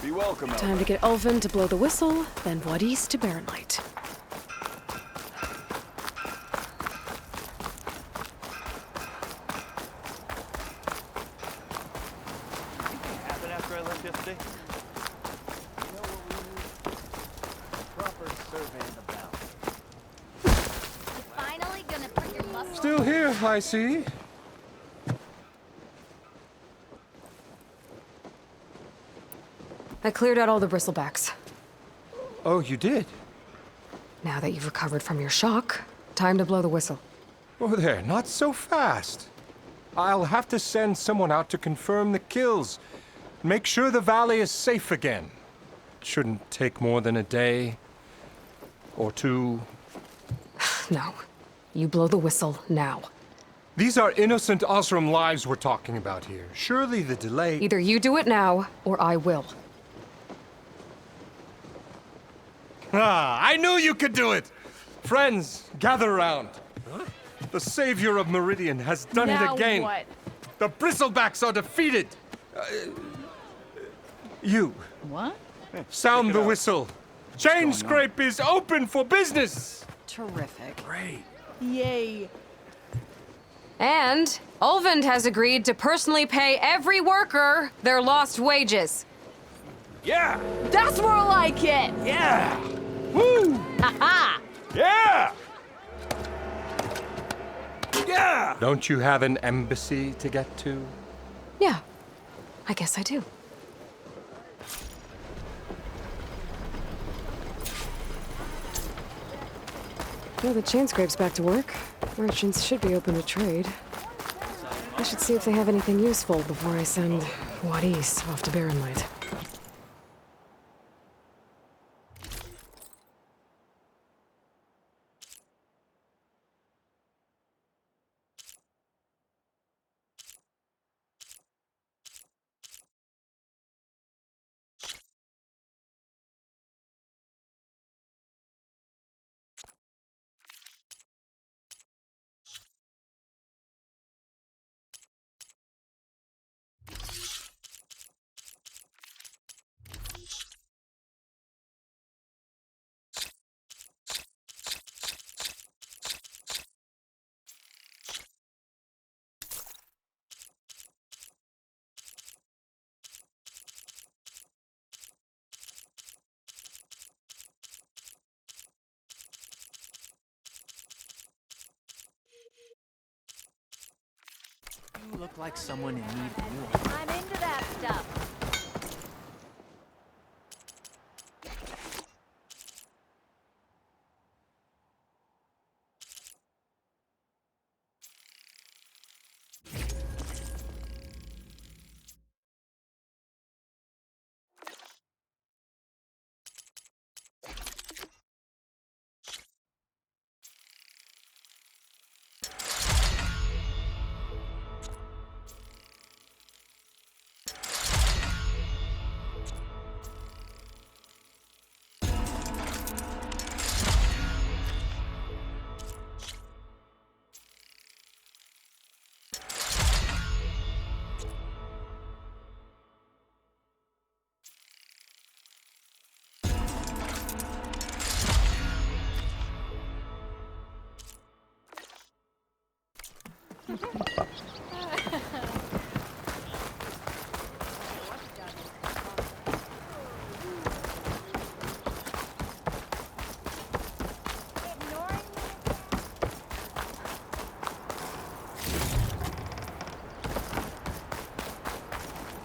Be welcome, Aloy. Time to get Ulvin to blow the whistle, then Wadis to Barren Light. Anything happened after I left yesterday? You know what we need? Proper surveying the bounty. Finally gonna put your muscle. Still here, I see. I cleared out all the bristlebacks. Oh, you did? Now that you've recovered from your shock, time to blow the whistle. Oh, there, not so fast. I'll have to send someone out to confirm the kills. Make sure the valley is safe again. It shouldn't take more than a day. Or two. No. You blow the whistle now. These are innocent Osram lives we're talking about here. Surely the delay... Either you do it now, or I will. Ah, I knew you could do it! Friends, gather around. The savior of Meridian has done it again. What? The bristlebacks are defeated. You, What? sound the whistle. Chain Scrape is open for business. Terrific. Great. Yay. And Ulvin has agreed to personally pay every worker their lost wages. Yeah! That's more like it. Yeah! Woo! Ha Yeah! Yeah! Don't you have an embassy to get to? Yeah, I guess I do. Well, the chain scrape's back to work. Merchants should be open to trade. I should see if they have anything useful before I send Wadis off to Barren Light. You look like someone in need of war. I'm into that stuff.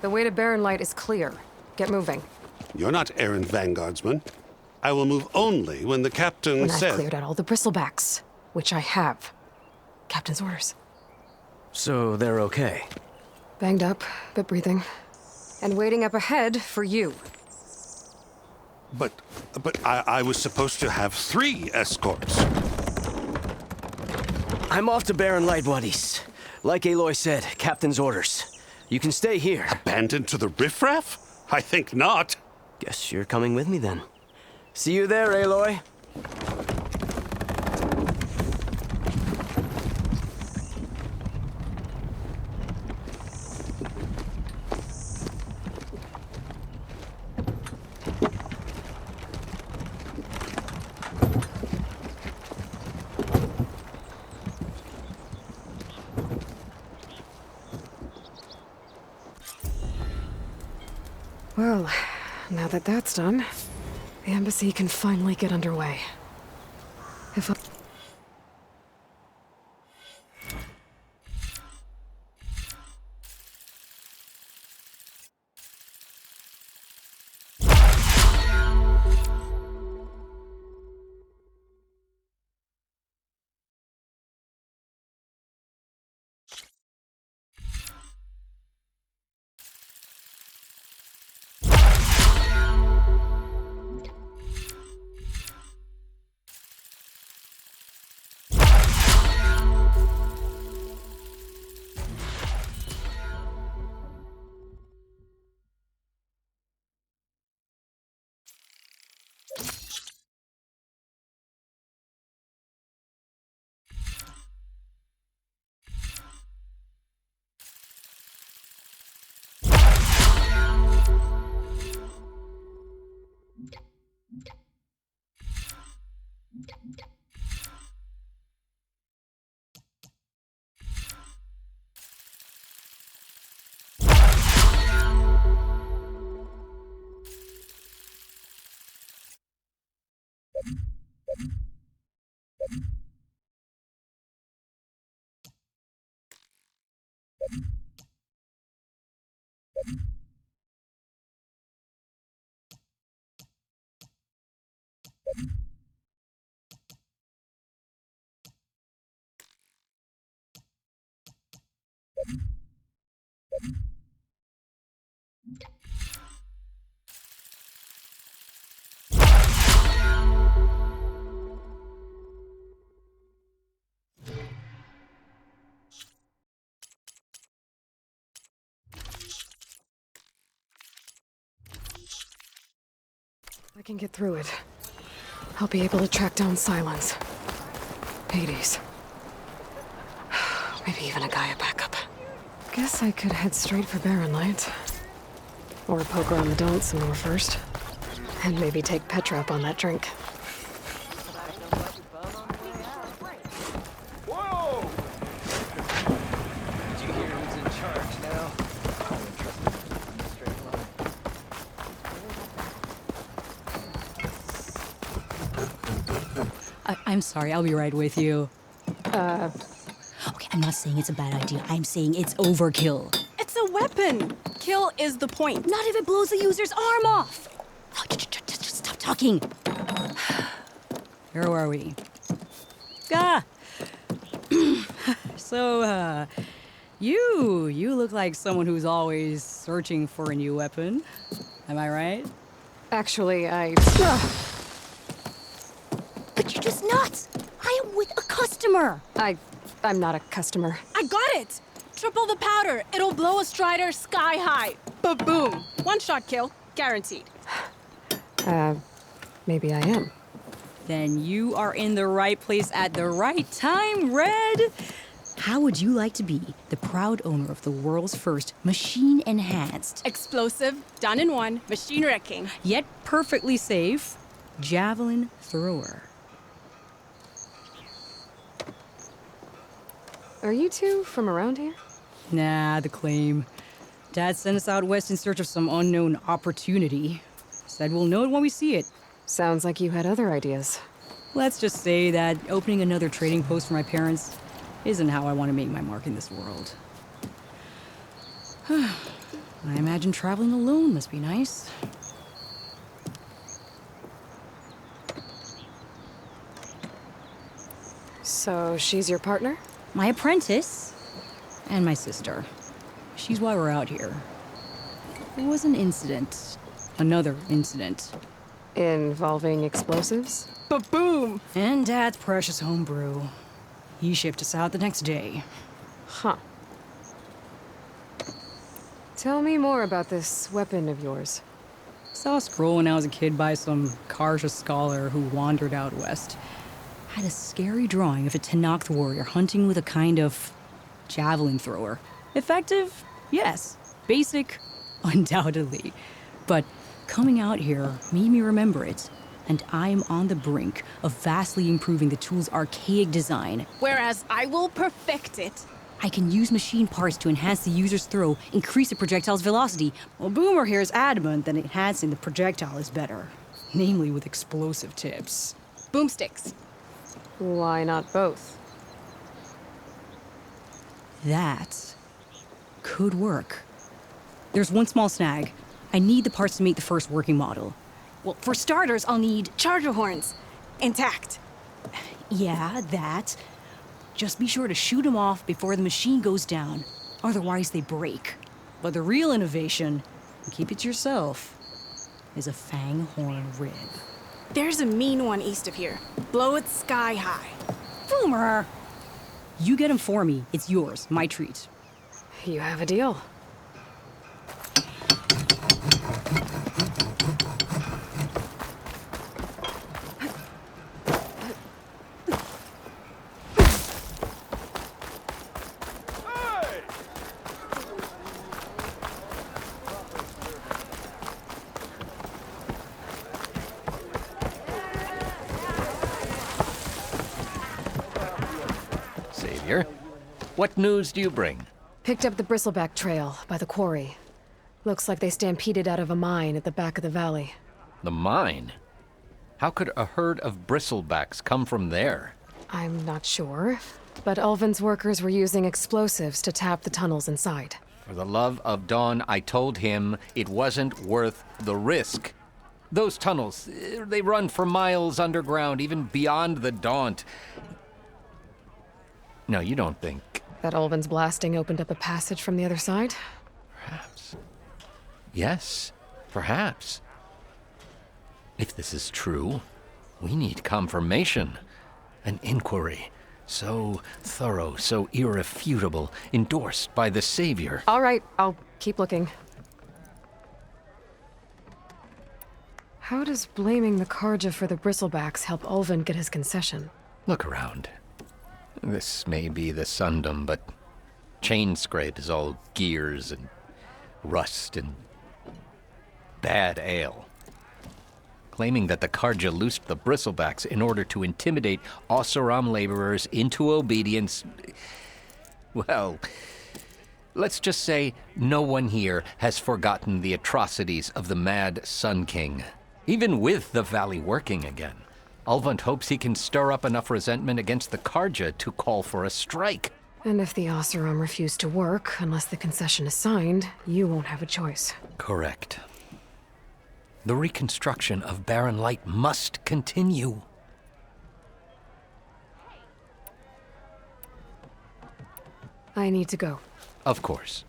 The way to Barren Light is clear. Get moving. You're not errand vanguardsman. I will move only when the captain When I've says... cleared out all the bristlebacks, which I have. Captain's orders. So they're okay? Banged up, but breathing. And waiting up ahead for you. But I was supposed to have 3 escorts. I'm off to Barren Light, Wadis. Like Aloy said, captain's orders. You can stay here. Abandoned to the riffraff? I think not. Guess you're coming with me then. See you there, Aloy. Well, now that that's done, the embassy can finally get underway. If I... I can get through it. I'll be able to track down Silence. Hades. Maybe even a Gaia backup. Guess I could head straight for Barren Light. Or poke around the dance some more first. And maybe take Petra up on that drink. Whoa! Did you hear who's in charge now? I'm sorry, I'll be right with you. Okay, I'm not saying it's a bad idea. I'm saying it's overkill. It's a weapon. Kill is the point. Not if it blows the user's arm off. Oh, just stop talking. Where are we? Ah! So, you look like someone who's always searching for a new weapon. Am I right? Actually, But you're just nuts! I am with a customer! I'm not a customer. I got it. Triple the powder. It'll blow a Strider sky high. Ba-boom. One-shot kill. Guaranteed. Maybe I am. Then you are in the right place at the right time, Red! How would you like to be the proud owner of the world's first machine-enhanced, Explosive, done in one, machine wrecking. yet perfectly safe, javelin thrower? Are you two from around here? Nah, the claim. Dad sent us out west in search of some unknown opportunity. Said we'll know it when we see it. Sounds like you had other ideas. Let's just say that opening another trading post for my parents isn't how I want to make my mark in this world. I imagine traveling alone must be nice. So she's your partner? My apprentice and my sister. She's why we're out here. There was an incident. Another incident. Involving explosives? Ba-boom. And Dad's precious homebrew. He shipped us out the next day. Huh. Tell me more about this weapon of yours. Saw a scroll when I was a kid by some Karja scholar who wandered out west. Had a scary drawing of a Tenakth warrior hunting with a kind of javelin thrower. Effective? Yes. Basic? Undoubtedly. But coming out here made me remember it. And I'm on the brink of vastly improving the tool's archaic design. Whereas I will perfect it. I can use machine parts to enhance the user's throw, increase the projectile's velocity. Well, Boomer here is adamant that enhancing the projectile is better, namely with explosive tips. Boomsticks. Why not both? That could work. There's one small snag. I need the parts to make the first working model. Well, for starters, I'll need charger horns. Intact. Yeah, that. Just be sure to shoot them off before the machine goes down. Otherwise, they break. But the real innovation, and keep it to yourself, is a fang horn rib. There's a mean one east of here. Blow it sky high. Boomer! You get him for me. It's yours. My treat. You have a deal. Savior, what news do you bring? Picked up the bristleback trail by the quarry. Looks like they stampeded out of a mine at the back of the valley. The mine? How could a herd of bristlebacks come from there? I'm not sure, but Ulvin's workers were using explosives to tap the tunnels inside. For the love of Dawn, I told him it wasn't worth the risk. Those tunnels, they run for miles underground, even beyond the Daunt. No, you don't think... That Ulvin's blasting opened up a passage from the other side? Perhaps. Yes, perhaps. If this is true, we need confirmation. An inquiry. So thorough, so irrefutable, endorsed by the Savior. All right, I'll keep looking. How does blaming the Karja for the bristlebacks help Ulvin get his concession? Look around. This may be the Sundom, but chain scrape is all gears and rust and bad ale. Claiming that the Karja loosed the bristlebacks in order to intimidate Oseram laborers into obedience. Well, let's just say no one here has forgotten the atrocities of the Mad Sun King, even with the valley working again. Ulvund hopes he can stir up enough resentment against the Karja to call for a strike. And if the Oseram refuse to work, unless the concession is signed, you won't have a choice. Correct. The reconstruction of Barren Light must continue. I need to go. Of course.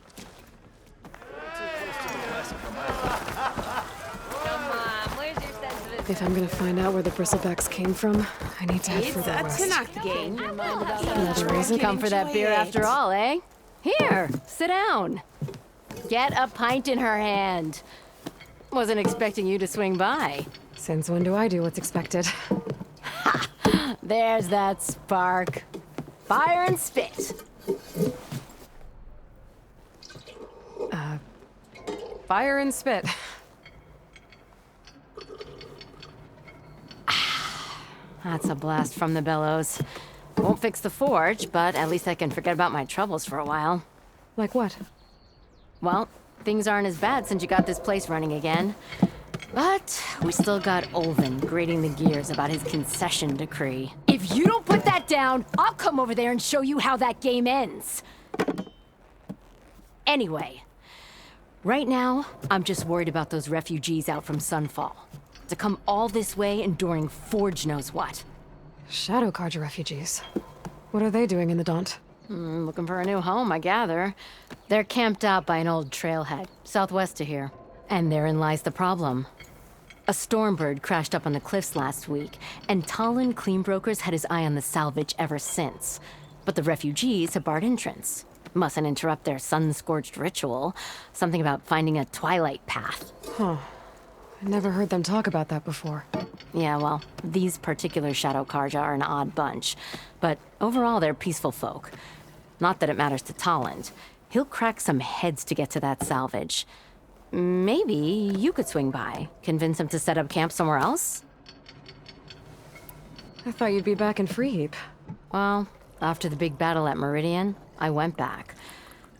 If I'm gonna find out where the bristlebacks came from, I need to head further west. Tanakh game. Another reason? Come for that beer after all, eh? Here, sit down. Get a pint in her hand. Wasn't expecting you to swing by. Since when do I do what's expected? There's that spark. Fire and spit. Fire and spit. That's a blast from the bellows. Won't fix the forge, but at least I can forget about my troubles for a while. Like what? Well, things aren't as bad since you got this place running again. But we still got Ulvin grating the gears about his concession decree. If you don't put that down, I'll come over there and show you how that game ends. Anyway, right now, I'm just worried about those refugees out from Sunfall. To come all this way enduring Forge knows what. Shadow Karja refugees. What are they doing in the Daunt? Looking for a new home, I gather. They're camped out by an old trailhead, southwest of here. And therein lies the problem. A stormbird crashed up on the cliffs last week, and Talon Cleanbrokers had his eye on the salvage ever since. But the refugees have barred entrance. Mustn't interrupt their sun-scorched ritual. Something about finding a twilight path. Huh. I never heard them talk about that before. Yeah, well, these particular Shadow Karja are an odd bunch. But overall, they're peaceful folk. Not that it matters to Talent. He'll crack some heads to get to that salvage. Maybe you could swing by, convince him to set up camp somewhere else? I thought you'd be back in Freeheap. Well, after the big battle at Meridian, I went back,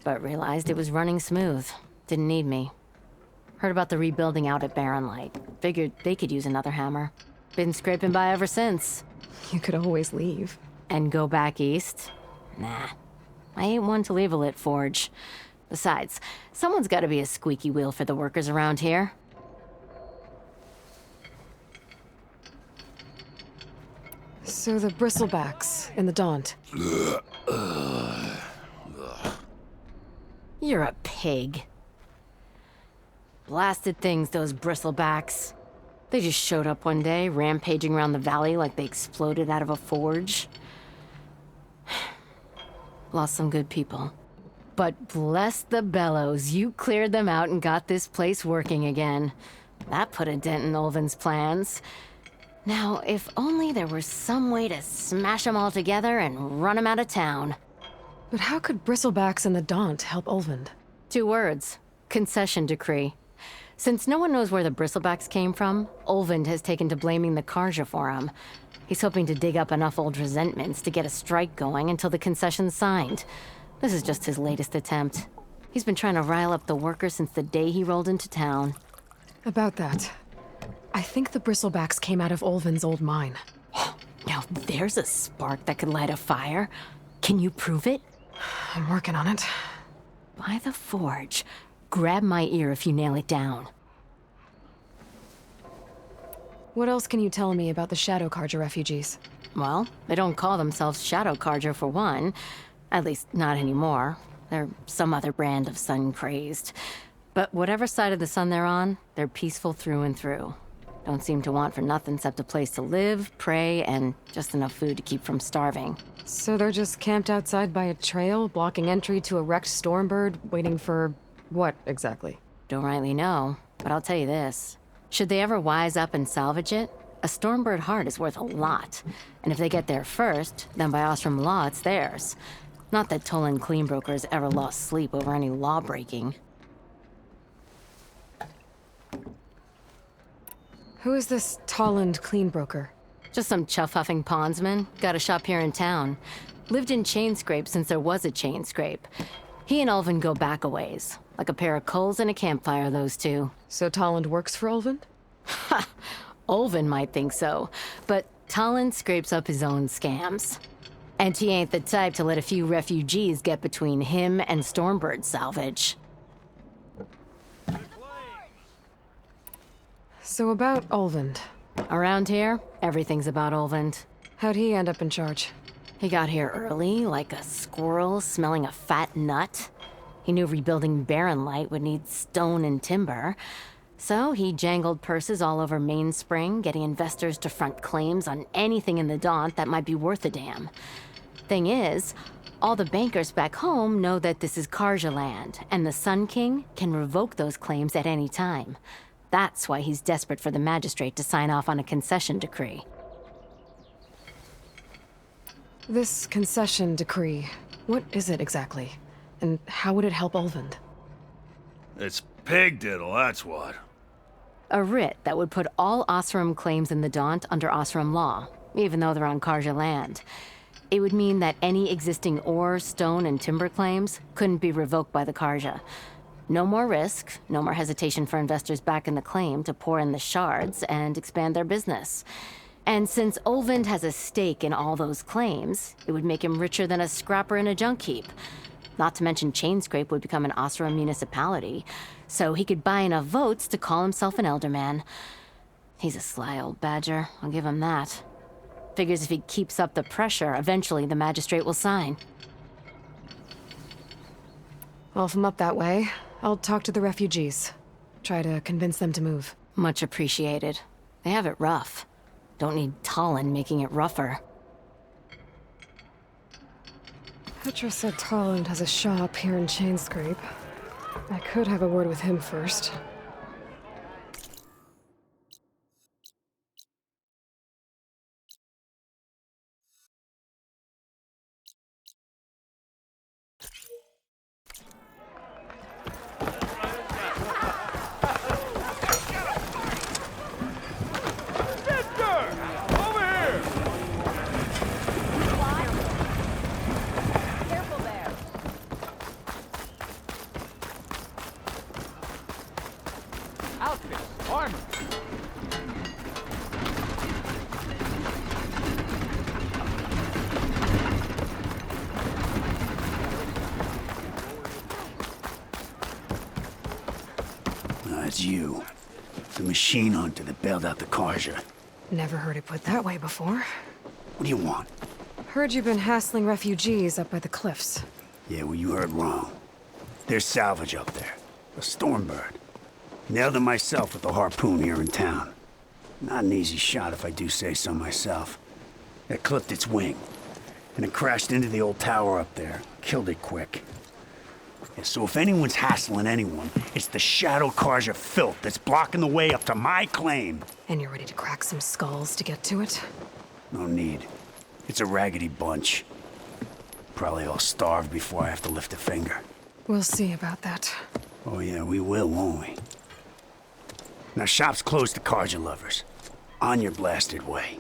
but realized it was running smooth. Didn't need me. Heard about the rebuilding out at Barren Light. Figured they could use another hammer. Been scraping by ever since. You could always leave. And go back east? Nah. I ain't one to leave a lit forge. Besides, someone's gotta be a squeaky wheel for the workers around here. So the bristlebacks in the Daunt. You're a pig. Blasted things, those bristlebacks. They just showed up one day, rampaging around the valley like they exploded out of a forge. Lost some good people. But bless the bellows, you cleared them out and got this place working again. That put a dent in Ulvin's plans. Now, if only there was some way to smash them all together and run them out of town. But how could bristlebacks in the Daunt help Ulvund? 2 words. Concession decree. Since no one knows where the bristlebacks came from, Ulvund has taken to blaming the Karja for them. He's hoping to dig up enough old resentments to get a strike going until the concession's signed. This is just his latest attempt. He's been trying to rile up the workers since the day he rolled into town. About that, I think the bristlebacks came out of Ulvund's old mine. Now there's a spark that could light a fire. Can you prove it? I'm working on it. By the forge. Grab my ear if you nail it down. What else can you tell me about the Shadow Karja refugees? Well, they don't call themselves Shadow Karja for one. At least, not anymore. They're some other brand of sun-crazed. But whatever side of the sun they're on, they're peaceful through and through. Don't seem to want for nothing except a place to live, pray, and just enough food to keep from starving. So they're just camped outside by a trail, blocking entry to a wrecked Stormbird, waiting for what exactly? Don't rightly know, but I'll tell you this. Should they ever wise up and salvage it, a Stormbird heart is worth a lot. And if they get there first, then by Ostrom law, it's theirs. Not that Tolan Cleanbrokers ever lost sleep over any law breaking. Who is this Tolland Cleanbroker? Just some chuff-huffing pondsman. Got a shop here in town. Lived in Chainscrape since there was a Chainscrape. He and Ulvund go back a ways. Like a pair of coals and a campfire, those two. So Tolland works for Ulvund? Ha! Ulvund might think so, but Tolland scrapes up his own scams. And he ain't the type to let a few refugees get between him and Stormbird salvage. So about Ulvund. Around here, everything's about Ulvund. How'd he end up in charge? He got here early, like a squirrel smelling a fat nut. He knew rebuilding Barren Light would need stone and timber. So he jangled purses all over Mainspring, getting investors to front claims on anything in the Daunt that might be worth a damn. Thing is, all the bankers back home know that this is Karja land, and the Sun King can revoke those claims at any time. That's why he's desperate for the magistrate to sign off on a concession decree. This concession decree, what is it exactly? And how would it help Ulvund? It's pig diddle, that's what. A writ that would put all Osram claims in the Daunt under Osram law, even though they're on Karja land. It would mean that any existing ore, stone, and timber claims couldn't be revoked by the Karja. No more risk, no more hesitation for investors back in the claim to pour in the shards and expand their business. And since Ulvund has a stake in all those claims, it would make him richer than a scrapper in a junk heap. Not to mention Chainscrape would become an Osram municipality, so he could buy enough votes to call himself an elderman. He's a sly old badger, I'll give him that. Figures if he keeps up the pressure, eventually the magistrate will sign. Well, if I'm up that way, I'll talk to the refugees. Try to convince them to move. Much appreciated. They have it rough. Don't need Tolland making it rougher. Petra said Tolland has a shop here in Chainscrape. I could have a word with him first. Outfits, armor. It's you. The machine hunter that bailed out the Carja. Never heard it put that way before. What do you want? Heard you've been hassling refugees up by the cliffs. Yeah, well, you heard wrong. There's salvage up there. A stormbird. Nailed him myself with a harpoon here in town. Not an easy shot if I do say so myself. It clipped its wing. And it crashed into the old tower up there. Killed it quick. Yeah, so if anyone's hassling anyone, it's the Shadow Carja filth that's blocking the way up to my claim. And you're ready to crack some skulls to get to it? No need. It's a raggedy bunch. Probably all starved before I have to lift a finger. We'll see about that. Oh yeah, we will, won't we? Now shop's closed to Carja lovers. On your blasted way.